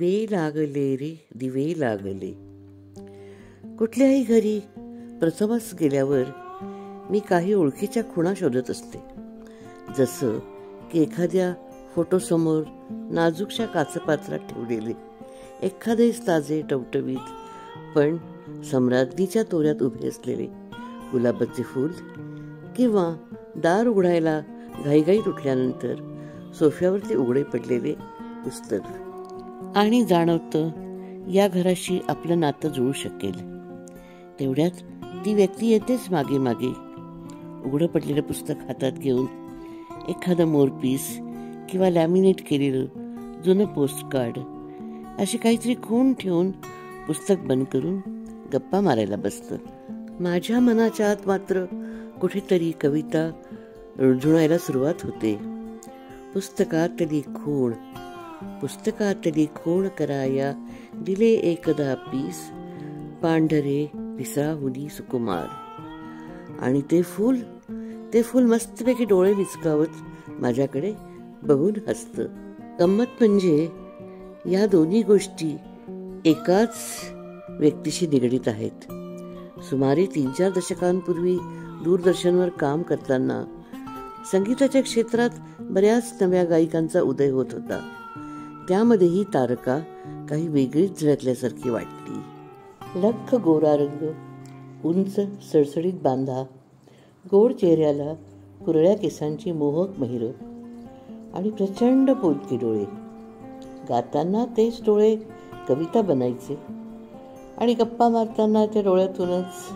दिवे लागले रे दिवे लागले. कुठल्याही घरी प्रथमच गेल्यावर मी काही ओळखीच्या खुणा शोधत असते. जसं की एखाद्या फोटोसमोर नाजूकशा काचपात्रात ठेवलेले एखादेच ताजे टवटवीत पण सम्राज्ञीच्या तोऱ्यात उभे असलेले गुलाबाचे फूल, किंवा दार उघडायला घाईघाईत उठल्यानंतर सोफ्यावरती उघडे पडलेले पुस्तक. आणि जाणवतं या घराशी आपलं नातं जुळू शकेल. तेवढ्यात ती व्यक्ती येतेच मागे मागे, उघडं पडलेलं पुस्तक हातात घेऊन एखादं मोरपीस किंवा लॅमिनेट केलेलं जुनं पोस्टकार्ड असे काहीतरी खूण ठेवून पुस्तक बंद करून गप्पा मारायला बसतं. माझ्या मनाच्या आत मात्र कुठेतरी कविता रुजवायला सुरुवात होते. पुस्तकातली खूण कराया दिले एकदा पीस, पांढरे पिसराहुनी सुकुमार. आणि ते फूल मस्तपैकी डोळे विचकावत माझ्याकडे बघून हसतं. गंमत म्हणजे या दोन्ही गोष्टी एकाच व्यक्तीशी निगडीत आहेत. सुमारे 3-4 दशकांपूर्वी दूरदर्शनवर काम करताना संगीताच्या क्षेत्रात बऱ्याच नव्या गायिकांचा उदय होत होता. त्यामध्येही तारका काही वेगळीच झळकल्यासारखी वाटली. लख्ख गोरा रंग, उंच सडसडीत बांधा, गोड चेहऱ्याला कुरळ्या केसांची मोहक महिरं आणि प्रचंड पोलकी डोळे. गाताना तेच डोळे कविता बनायचे आणि गप्पा मारताना त्या डोळ्यातूनच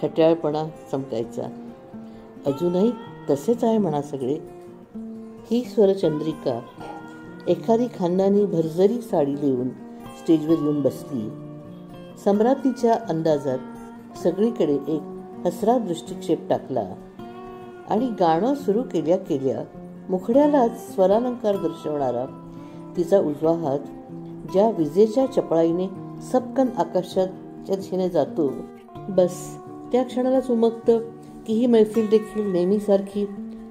खट्याळपणा चमकायचा. अजूनही तसेच आहे म्हणा सगळे. ही स्वरचंद्रिका एखादी खानदानी भरजरी साडी देऊन स्टेजवर येऊन बसली. सम्राज्ञीच्या अंदाजात सगळीकडे एक हसरा दृष्टिक्षेप टाकला आणि गाणं सुरू केल्या केल्या मुखड्यालाच स्वरालंकार दर्शवणारा तिचा उजवा हात ज्या विजेच्या चपळाईने सपकन आकाशाच्या दिशेने जातो, बस त्या क्षणालाच उमगतं की ही मैफिल देखील नेहमीसारखी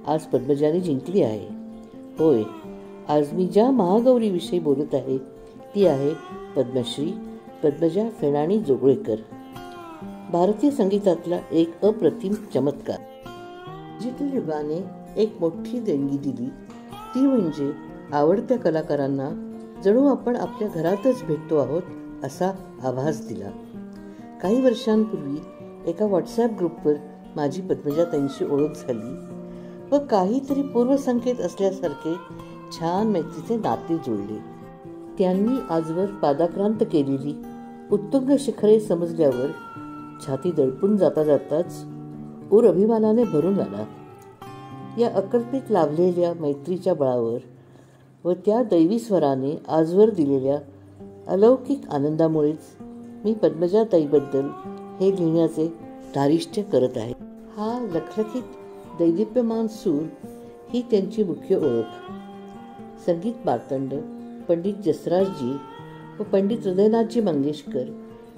आज पद्मजाने जिंकली आहे. होय, आज मी ज्या महागौरीविषयी बोलत आहे ती आहे पद्मश्री पद्मजा फेणाणी जोगळेकर. भारतीय संगीतातला एक अप्रतिम चमत्कार. डिजिटल युगाने एक मोठी देणगी दिली, ती म्हणजे आवडत्या कलाकारांना जणू आपण आपल्या घरातच भेटतो आहोत असा आभास दिला. काही वर्षांपूर्वी एका व्हॉट्सॲप ग्रुपवर माझी पद्मजाताईंशी ओळख झाली व काहीतरी पूर्वसंकेत असल्यासारखे छान मैत्रीचे नाते जुळले. त्यांनी आजवर पादाक्रांत केलेली उत्तुंग शिखरे समजल्यावर छाती दडपून जाताच ऊर अभिमानाने भरून आला. या अकल्पित लाभलेल्या मैत्रीच्या बळावर व त्या दैवी स्वराने आजवर दिलेल्या अलौकिक आनंदामुळेच मी पद्मजाताईबद्दल हे लिहिण्याचे धारिष्ट्य करत आहे. हा लखलखीत दैदिप्यमान सूर ही त्यांची मुख्य ओळख. संगीत मार्तंड पंडित जसराजजी व पंडित हृदयनाथजी मंगेशकर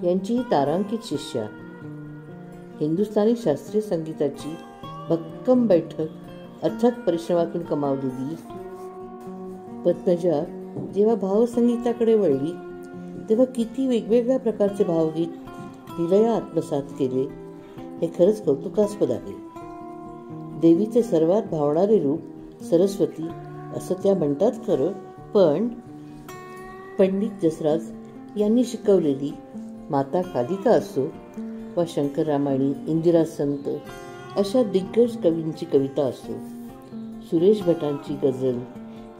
यांची ही तारांकित शिष्या. हिंदुस्थानी शास्त्रीय संगीताची भक्कम बैठक अथक परिश्रमातून कमावलेली पद्मजा जेव्हा भावसंगीताकडे वळली तेव्हा किती वेगवेगळ्या प्रकारचे भावगीत लिलया आत्मसात केले हे खरंच कौतुकास्पद आहे. देवीचे सर्वात भावणारे रूप सरस्वती असं त्या म्हणतात खरं, पण पंडित जसराज यांनी शिकवलेली माता कालिका असो वा शंकररामायणी, इंदिरा संत अशा दिग्गज कवींची कविता असो, सुरेश भटांची गझल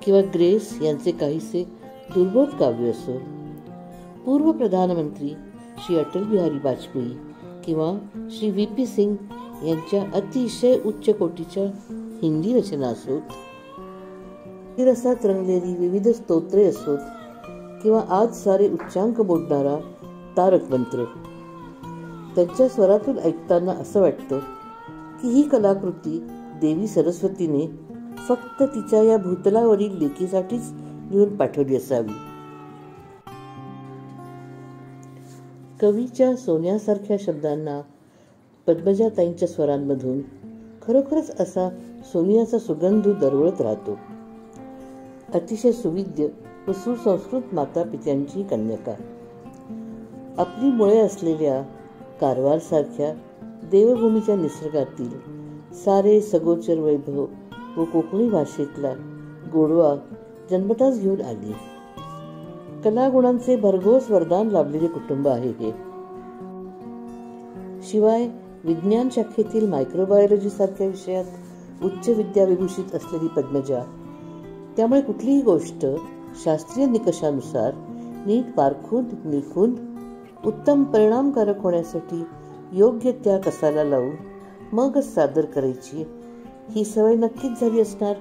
किंवा ग्रेस यांचे काहीसे दुर्बोध काव्य असो, पूर्व प्रधानमंत्री श्री अटल बिहारी वाजपेयी किंवा श्री VP सिंग यांच्या अतिशय उच्च कोटीच्या हिंदी रचना असोत, रसात रंगलेली विविध स्तोत्रे असोत किंवा आज सारे उच्चांक मोडणारा तारक मंत्र, त्यांच्या स्वरातून ऐकताना असं वाटतं की ही कलाकृती देवी सरस्वतीने फक्त तिच्या या भूतलावरील लेकीसाठीच लिहून पाठवली असावी. कवीच्या सोन्यासारख्या शब्दांना पद्मजाताईंच्या स्वरांमधून खरोखरच असा सोनियाचा सुगंध दरवळत राहतो. अतिशय सुविद्य व सुसंस्कृत माता पित्यांची कन्यका. आपली मुळे असलेल्या कारवार सारख्या देवभूमीच्या निसर्गातील सारे सगोचर वैभव व कोकणी भाषेतला गोडवा जन्मताच घेऊन आली. कलागुणांचे भरघोस वरदान लाभलेले कुटुंब आहे हे. शिवाय विज्ञान शाखेतील मायक्रोबायोलॉजी सारख्या विषयात उच्च विद्या विभूषित असलेली पद्मजा, त्यामुळे कुठलीही गोष्ट शास्त्रीय निकषानुसार नीट पारखून निखून उत्तम परिणामकारक होण्यासाठी योग्य त्या कसाला लावून मगच सादर करायची ही सवय नक्कीच झाली असणार.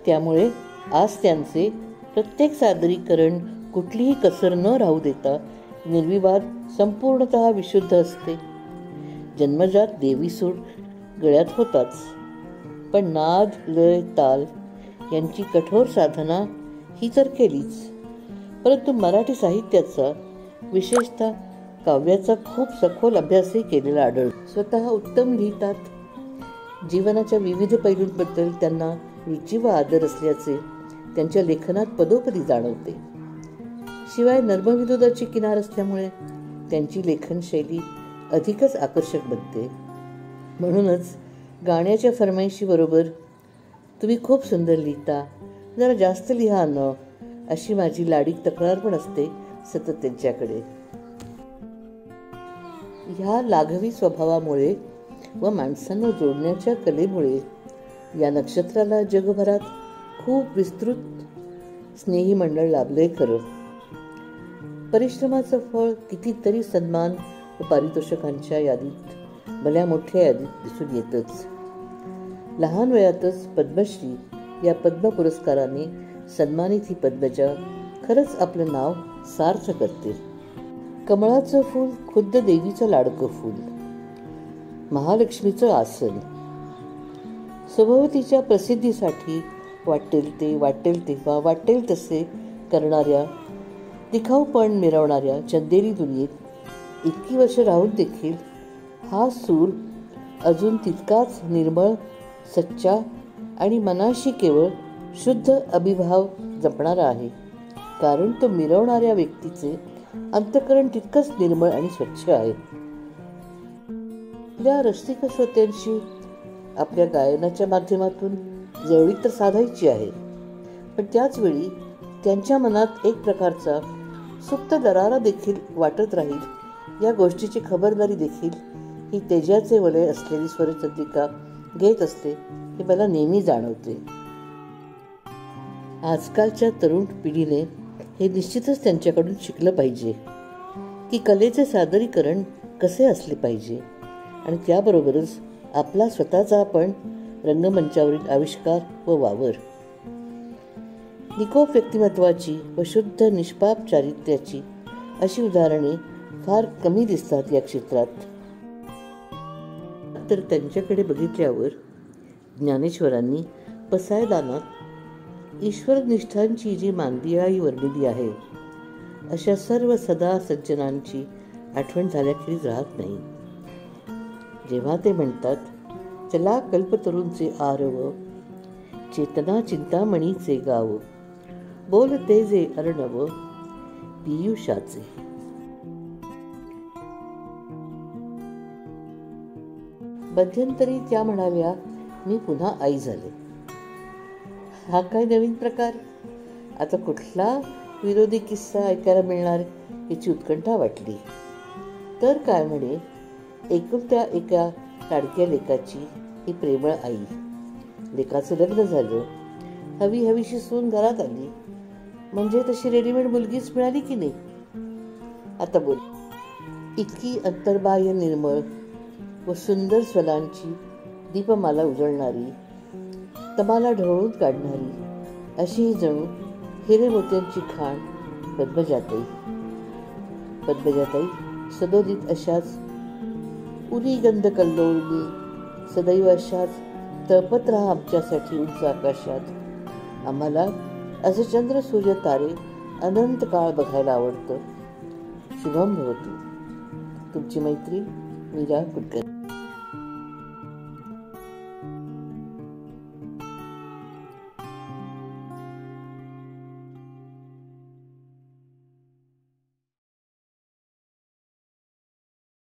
त्यामुळे आज त्यांचे प्रत्येक सादरीकरण कुठलीही कसर न राहू देता निर्विवाद संपूर्णतः विशुद्ध असते. जन्मजात देवी सूड गळ्यात होताच, पण नाद, लय, ताल यांची कठोर साधना ही तर केलीच. परंतु मराठी साहित्याचा, विशेषतः काव्याचा खूप सखोल अभ्यासही केलेला आढळतो. स्वतः उत्तम लिहितात. जीवनाच्या विविध पैलूंबद्दल त्यांना रुची व आदर असल्याचे त्यांच्या लेखनात पदोपदी जाणवते. शिवाय नर्मविनोदाची किनार असल्यामुळे त्यांची लेखन शैली अधिकच आकर्षक बनते. म्हणूनच गाण्याच्या फरमाईशी बरोबर तुम्ही खूप सुंदर लिहिता, जरा जास्त लिहा न, अशी माझी लाडीक तक्रार पण असते सतत त्यांच्याकडे. ह्या लाघवी स्वभावामुळे व माणसांना जोडण्याच्या कलेमुळे या नक्षत्राला जगभरात खूप विस्तृत स्नेही मंडळ लाभलंय खरं. परिश्रमाचं फळ कितीतरी सन्मान व पारितोषिकांच्या यादीत, भल्या मोठ्या यादीत दिसून येतच. लहान वयातच पद्मश्री या पद्म पुरस्काराने सन्मानित ही पद्मजा खरंच आपलं नाव सार्थ करते. कमळाचं फूल खुद्द देवीचं लाडकं फूल, महालक्ष्मीचं आसन. स्वभावतीच्या प्रसिद्धीसाठी वाटेल ते, वाटेल तेव्हा, वाटेल तसे करणाऱ्या, दिखाऊपण मिरवणाऱ्या चंदेरी दुनियेत इतकी वर्ष राहून देखील हा सूर अजून तितकाच निर्मळ, सच्चा आणि मनाशी केवळ शुद्ध अभिभाव जपणारा आहे. कारण तो मिरवणाऱ्या व्यक्तीचे अंतःकरण तितकंच निर्मळ आणि स्वच्छ आहे. आपल्या रसिक श्रोत्यांशी आपल्या गायनाच्या माध्यमातून जवळीक तर साधायची आहे, पण त्याच वेळी त्यांच्या मनात एक प्रकारचा सुप्त दरारा देखील वाटत राहील या गोष्टीची खबरदारी देखील ही तेजाचे वलय असलेली स्वरचंद्रिका घेत असते हे मला नेहमी जाणवते. आजकालच्या तरुण पिढीने हे निश्चितच त्यांच्याकडून शिकलं पाहिजे की कलेचे सादरीकरण कसे असले पाहिजे आणि त्याबरोबरच आपला स्वतःचा आपण रंगमंचावरील आविष्कार व वावर. निकोप व्यक्तिमत्वाची व शुद्ध निष्पाप चारित्र्याची अशी उदाहरणे फार कमी दिसतात या क्षेत्रात. तर त्यांच्याकडे बघितल्यावर ज्ञानेश्वरांनी पसायदानात ईश्वरनिष्ठांची जी मांदियाळी वर्णिली आहे अशा सर्व सदा सज्जनांची आठवण झाल्याखेरीज राहत नाही. जेव्हा ते म्हणतात, चला कल्पतरूंचे आरव, चेतना चिंतामणीचे गाव, बोलते जे अर्णव पियुषाचे. मध्यंतरी त्या म्हणाल्या, मी पुन्हा आई झाले. हा काय नवीन प्रकार? आता कुठला विरोधी किस्सा ऐकायला मिळणार याची उत्कंठा वाटली. तर काय म्हणे, एकुलत्या एका लाडक्या लेकाची ही प्रेमळ आई. लेकाचं लग्न झालं, हवी हवीशी सून घरात आली, म्हणजे तशी रेडीमेड मुलगीच मिळाली की नाही. आता बोल, इतकी अंतर्बाह्य निर्मळ व सुंदर स्वलांची दीपमाला उजळणारी, तमाला ढवळून काढणारी अशी ही जणू हिरे मोत्यांची खाण पद्मजाताई. पद्मजाताई सदोदित अशाच उरीगंध कल्लोळनी, सदैव अशाच तळपत राहा आमच्यासाठी उंच आकाशात. आम्हाला असं चंद्र सूर्य तारे अनंत काळ बघायला आवडतं. शुभम भवतु. तुमची मैत्रीण मीरा कुलकर्णी.